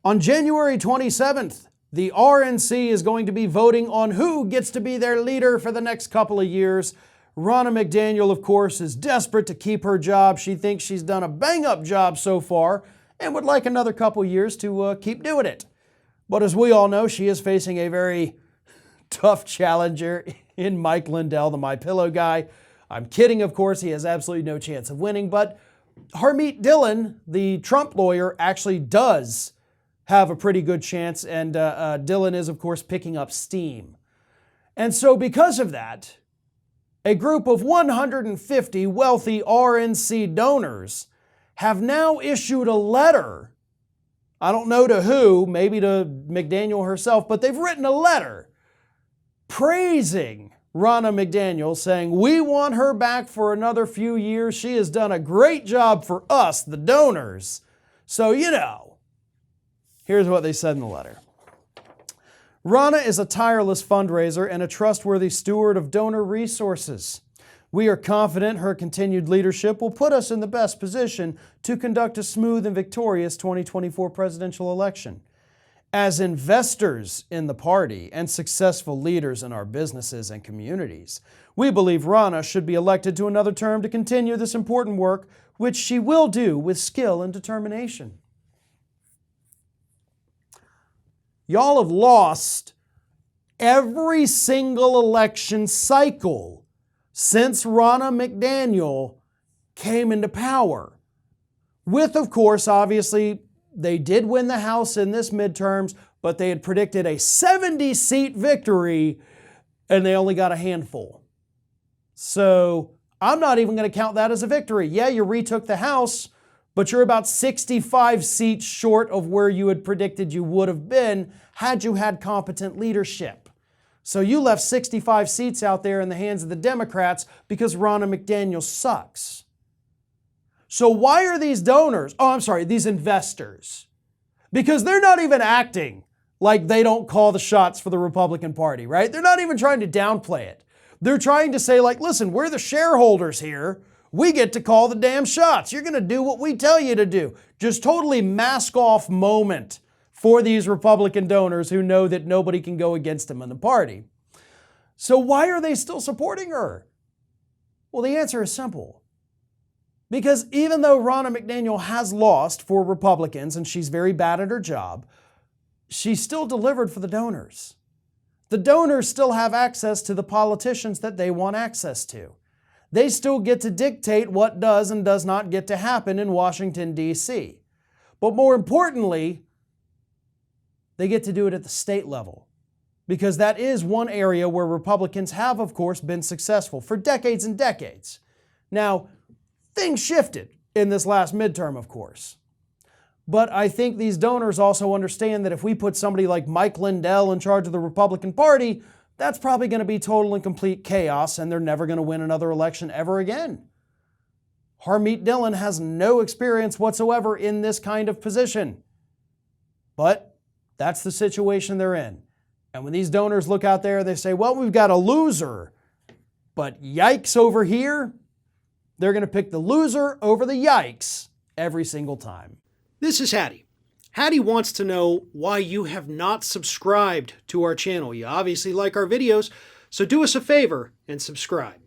On January 27th, the RNC is going to be voting on who gets to be their leader for the next couple of years. Ronna McDaniel, of course, is desperate to keep her job. She thinks she's done a bang-up job so far and would like another couple years to keep doing it. But as we all know, she is facing a very tough challenger in Mike Lindell, the MyPillow guy. I'm kidding, of course. He has absolutely no chance of winning. But Harmeet Dillon, the Trump lawyer, actually does have a pretty good chance. And Dillon is, of course, picking up steam. And so because of that, a group of 150 wealthy RNC donors have now issued a letter. I don't know to who, maybe to McDaniel herself, but they've written a letter praising Ronna McDaniel, saying, we want her back for another few years. She has done a great job for us, the donors. So, here's what they said in the letter. Ronna is a tireless fundraiser and a trustworthy steward of donor resources. We are confident her continued leadership will put us in the best position to conduct a smooth and victorious 2024 presidential election. As investors in the party and successful leaders in our businesses and communities, we believe Ronna should be elected to another term to continue this important work, which she will do with skill and determination. Y'all have lost every single election cycle since Ronna McDaniel came into power. With, of course, obviously, they did win the House in this midterms, but they had predicted a 70-seat victory, and they only got a handful. So I'm not even going to count that as a victory. Yeah, you retook the House, but you're about 65 seats short of where you had predicted you would have been had you had competent leadership. So you left 65 seats out there in the hands of the Democrats because Ronna McDaniel sucks. So why are these these investors? Because they're not even acting like they don't call the shots for the Republican Party, right? They're not even trying to downplay it. They're trying to say, like, listen, we're the shareholders here. We get to call the damn shots. You're going to do what we tell you to do. Just totally mask off moment for these Republican donors who know that nobody can go against them in the party. So why are they still supporting her? Well, the answer is simple. Because even though Ronna McDaniel has lost for Republicans and she's very bad at her job, she still delivered for the donors. The donors still have access to the politicians that they want access to. They still get to dictate what does and does not get to happen in Washington, D.C. But more importantly, they get to do it at the state level. Because that is one area where Republicans have, of course, been successful for decades and decades. Now, things shifted in this last midterm, of course. But I think these donors also understand that if we put somebody like Mike Lindell in charge of the Republican Party, that's probably going to be total and complete chaos, and they're never going to win another election ever again. Harmeet Dillon has no experience whatsoever in this kind of position. But that's the situation they're in. And when these donors look out there, they say, well, we've got a loser. But yikes over here, they're going to pick the loser over the yikes every single time. This is Hattie. Hattie wants to know why you have not subscribed to our channel. You obviously like our videos, so do us a favor and subscribe.